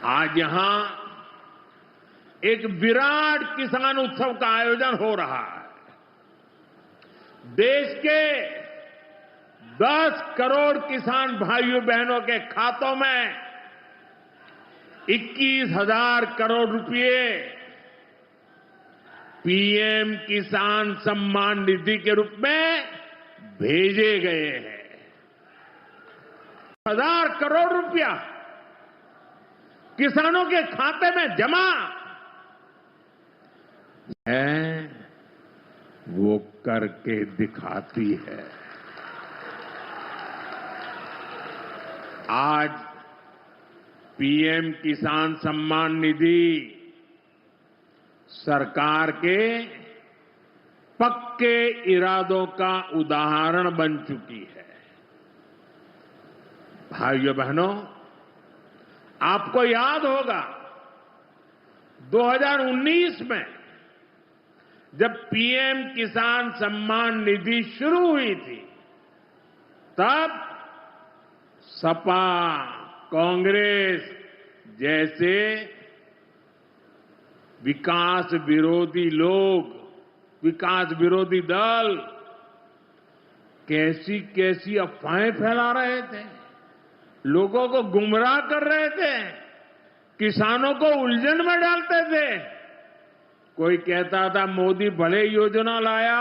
आज यहां एक विराट किसान उत्सव का आयोजन हो रहा है। देश के 10 करोड़ किसान भाइयों बहनों के खातों में 21,000 करोड़ रुपए पीएम किसान सम्मान निधि के रूप में भेजे गए हैं। 1,000 करोड़ रुपया किसानों के खाते में जमा है, वो करके दिखाती है। आज पीएम किसान सम्मान निधि सरकार के पक्के इरादों का उदाहरण बन चुकी है। भाइयों बहनों, आपको याद होगा 2019 में जब पीएम किसान सम्मान निधि शुरू हुई थी, तब सपा, कांग्रेस जैसे विकास विरोधी लोग, विकास विरोधी दल कैसी कैसी अफवाहें फैला रहे थे, लोगों को गुमराह कर रहे थे, किसानों को उलझन में डालते थे। कोई कहता था मोदी भले योजना लाया,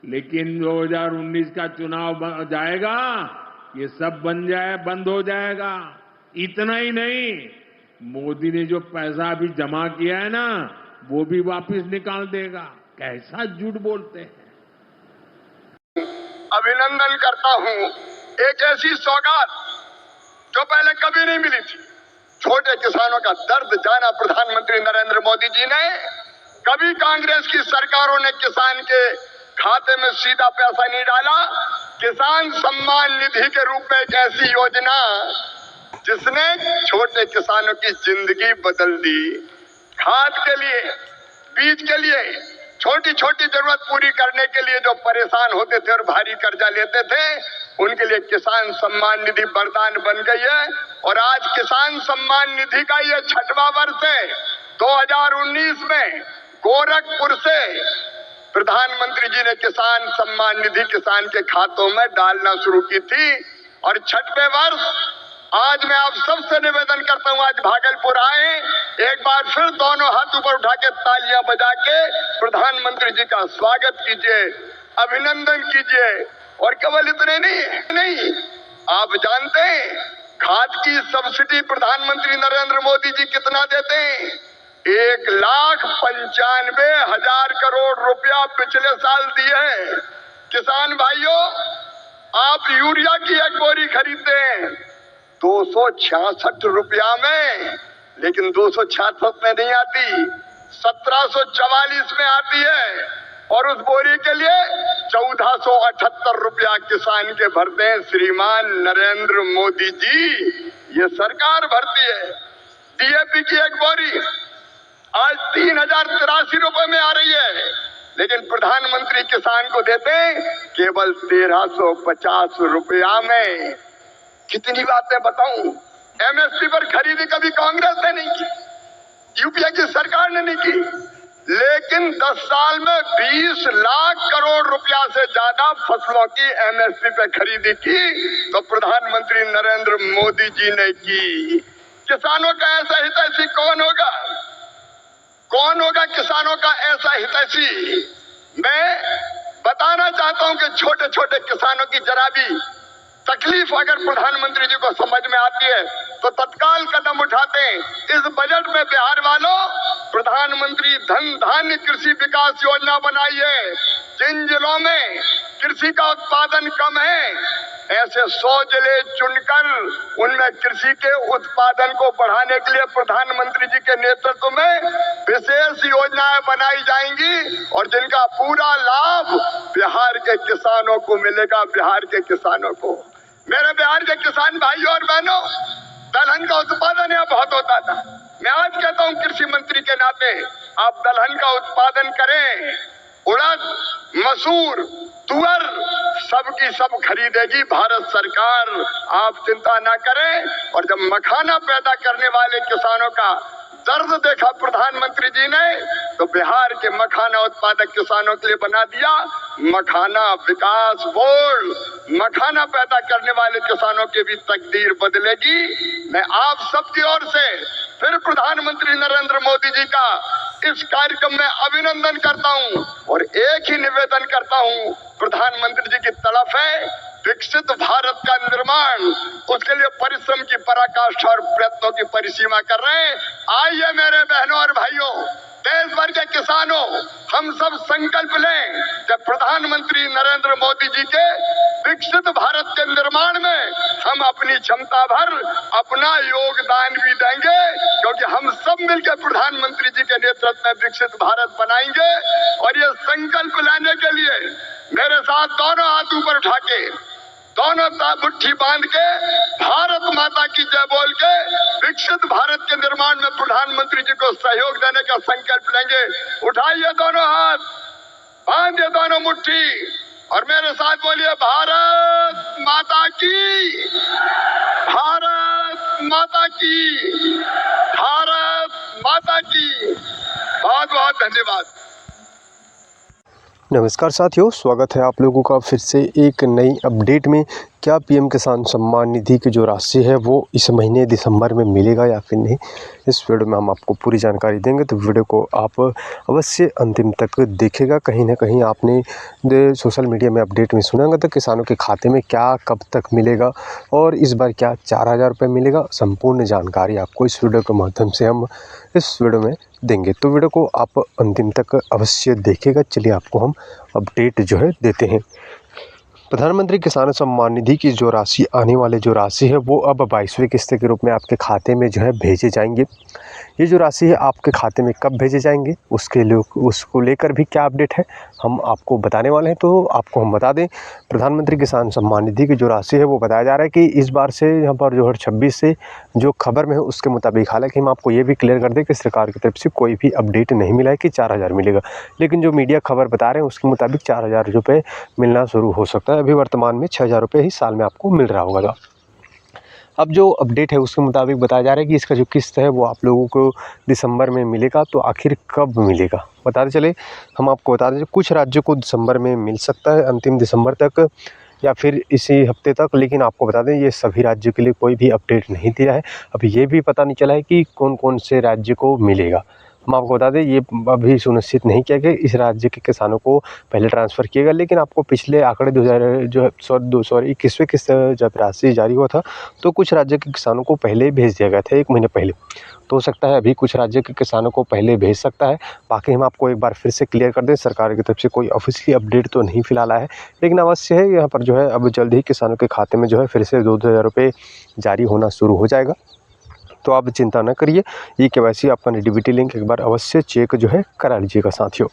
लेकिन 2019 का चुनाव जाएगा, ये सब बंद हो जाएगा। इतना ही नहीं, मोदी ने जो पैसा अभी जमा किया है ना, वो भी वापस निकाल देगा। कैसा झूठ बोलते हैं। अभिनंदन करता हूं, एक ऐसी सौगात जो पहले कभी नहीं मिली थी। छोटे किसानों का दर्द जाना प्रधानमंत्री नरेंद्र मोदी जी ने। कभी कांग्रेस की सरकारों ने किसान के खाते में सीधा पैसा नहीं डाला। किसान सम्मान निधि के रूप में एक ऐसी योजना जिसने छोटे किसानों की जिंदगी बदल दी। खाद के लिए, बीज के लिए, छोटी छोटी जरूरत पूरी करने के लिए जो परेशान होते थे और भारी कर्जा लेते थे, उनके लिए किसान सम्मान निधि वरदान बन गई है। और आज किसान सम्मान निधि का ये 6वां वर्ष है। 2019 में गोरखपुर से प्रधानमंत्री जी ने किसान सम्मान निधि किसान के खातों में डालना शुरू की थी। और 6वें वर्ष आज मैं आप सबसे निवेदन करता हूं, आज भागलपुर आए, एक बार फिर दोनों हाथ ऊपर उठा के तालियां बजा के प्रधानमंत्री जी का स्वागत कीजिए, अभिनंदन कीजिए। और केवल इतने नहीं, आप जानते हैं खाद की सब्सिडी प्रधानमंत्री नरेंद्र मोदी जी कितना देते हैं? 1,95,000 करोड़ रुपया पिछले साल दिए हैं। किसान भाइयों, आप यूरिया की एक बोरी खरीदते हैं 266 रुपया में, लेकिन 266 में नहीं आती, 1744 में आती है। और उस बोरी के लिए 1478 रुपया किसान के भरते हैं श्रीमान नरेंद्र मोदी जी। ये सरकार भरती है। डीएपी की एक बोरी आज 3,083 रुपए में आ रही है, लेकिन प्रधानमंत्री किसान को देते हैं केवल 1,350 रुपया में। कितनी बातें बताऊं। एमएसपी पर खरीदी कभी कांग्रेस ने नहीं की, यूपीए की सरकार ने नहीं की, लेकिन 10 साल में 20 लाख करोड़ रुपया से ज्यादा फसलों की एमएसपी पे खरीदी की तो प्रधानमंत्री नरेंद्र मोदी जी ने की। किसानों का ऐसा हितैषी कौन होगा? कौन होगा किसानों का ऐसा हितैषी? मैं बताना चाहता हूं कि छोटे छोटे किसानों की जरा भी तकलीफ अगर प्रधानमंत्री जी को समझ में आती है तो तत्काल कदम उठाते हैं। इस बजट में बिहार वालों प्रधानमंत्री धन धान्य कृषि विकास योजना बनाई है। जिन जिलों में कृषि का उत्पादन कम है, ऐसे 100 जिले चुनकर उनमें कृषि के उत्पादन को बढ़ाने के लिए प्रधानमंत्री जी के नेतृत्व में विशेष योजनाएं बनाई जाएंगी और जिनका पूरा लाभ बिहार के किसानों को मिलेगा। बिहार के किसानों को, मेरे बिहार के किसान भाइयों और बहनों, दलहन का उत्पादन यहाँ बहुत होता था। मैं आज कहता हूँ कृषि मंत्री के नाते, आप दलहन का उत्पादन करें, उड़द, मसूर, तुअर सबकी सब खरीदेगी भारत सरकार। आप चिंता ना करें। और जब मखाना पैदा करने वाले किसानों का दर्द देखा प्रधानमंत्री जी ने, तो बिहार के मखाना उत्पादक किसानों के लिए बना दिया मखाना विकास बोर्ड। मखाना पैदा करने वाले किसानों की भी तकदीर बदलेगी। मैं आप सबकी ओर से फिर प्रधानमंत्री नरेंद्र मोदी जी का इस कार्यक्रम में अभिनंदन करता हूं और एक ही निवेदन करता हूं, प्रधानमंत्री जी की तड़प है विकसित भारत का निर्माण। उसके लिए परिश्रम की पराकाष्ठा और प्रयत्नों की परिसीमा कर रहे हैं। आइए मेरे बहनों और भाइयों, देश भर के किसानों, हम सब संकल्प लें कि प्रधानमंत्री नरेंद्र मोदी जी के विकसित भारत के निर्माण में हम अपनी क्षमता भर अपना योगदान भी देंगे, क्योंकि हम सब मिलकर प्रधानमंत्री जी के नेतृत्व में विकसित भारत बनाएंगे। और ये संकल्प लेने के लिए मेरे साथ दोनों हाथ ऊपर उठा के, दोनों मुट्ठी बांध के, भारत माता की जय बोल के विकसित भारत के निर्माण में प्रधानमंत्री जी को सहयोग देने का संकल्प लेंगे। उठाइए दोनों हाथ, बांधिए दोनों मुट्ठी और मेरे साथ बोलिए भारत माता की, भारत माता की, भारत माता की। बहुत बहुत धन्यवाद। नमस्कार साथियों, स्वागत है आप लोगों का फिर से एक नई अपडेट में। क्या पीएम किसान सम्मान निधि की जो राशि है वो इस महीने दिसंबर में मिलेगा या फिर नहीं, इस वीडियो में हम आपको पूरी जानकारी देंगे। तो वीडियो को आप अवश्य अंतिम तक देखेगा। कहीं ना कहीं आपने सोशल मीडिया में अपडेट में सुना होगा तो किसानों के खाते में क्या कब तक मिलेगा और इस बार क्या 4000 रुपये मिलेगा, संपूर्ण जानकारी आपको इस वीडियो के माध्यम से हम इस वीडियो में देंगे। तो वीडियो को आप अंतिम तक अवश्य देखेगा। चलिए आपको हम अपडेट जो है देते हैं। प्रधानमंत्री किसान सम्मान निधि की जो राशि आने वाले जो राशि है वो अब 22वें किस्त के रूप में आपके खाते में जो है भेजे जाएंगे। ये जो राशि है आपके खाते में कब भेजे जाएंगे उसके लिए उसको लेकर भी क्या अपडेट है हम आपको बताने वाले हैं। तो आपको हम बता दें, प्रधानमंत्री किसान सम्मान निधि की जो राशि है वो बताया जा रहा है कि इस बार से यहाँ पर जो है 26 से जो खबर में है उसके मुताबिक, हालांकि हम आपको ये भी क्लियर कर दें कि सरकार की तरफ से कोई भी अपडेट नहीं मिला है कि 4000 मिलेगा, लेकिन जो मीडिया खबर बता रहे हैं उसके मुताबिक 4000 रुपये मिलना शुरू हो सकता है। अभी वर्तमान में 6000 रुपये ही साल में आपको मिल रहा होगा। अब जो अपडेट है उसके मुताबिक बताया जा रहा है कि इसका जो किस्त है वो आप लोगों को दिसंबर में मिलेगा। तो आखिर कब मिलेगा बताते चले, हम आपको बता दें कुछ राज्यों को दिसंबर में मिल सकता है, अंतिम दिसंबर तक या फिर इसी हफ्ते तक। लेकिन आपको बता दें ये सभी राज्यों के लिए कोई भी अपडेट नहीं दिया है। अभी ये भी पता नहीं चला है कि कौन कौन से राज्य को मिलेगा। हम आपको बता दें ये अभी सुनिश्चित नहीं किया गया इस राज्य के किसानों को पहले ट्रांसफ़र किएगा, लेकिन आपको पिछले आंकड़े 2021 किस्त जब राशि जारी हुआ था तो कुछ राज्य के किसानों को पहले भेज दिया गया था 1 महीने पहले। तो हो सकता है अभी कुछ राज्य के किसानों को पहले भेज सकता है। बाकी हम आपको एक बार फिर से क्लियर कर दें, सरकार की तरफ से कोई ऑफिशियली अपडेट तो नहीं फिलहाल आया है, लेकिन अवश्य है यहाँ पर जो है अब जल्द ही किसानों के खाते में जो है फिर से 2000 रुपये जारी होना शुरू हो जाएगा। तो आप चिंता न करिए, ये KYC आपका डीबीटी लिंक एक बार अवश्य चेक जो है करा लीजिएगा साथियों।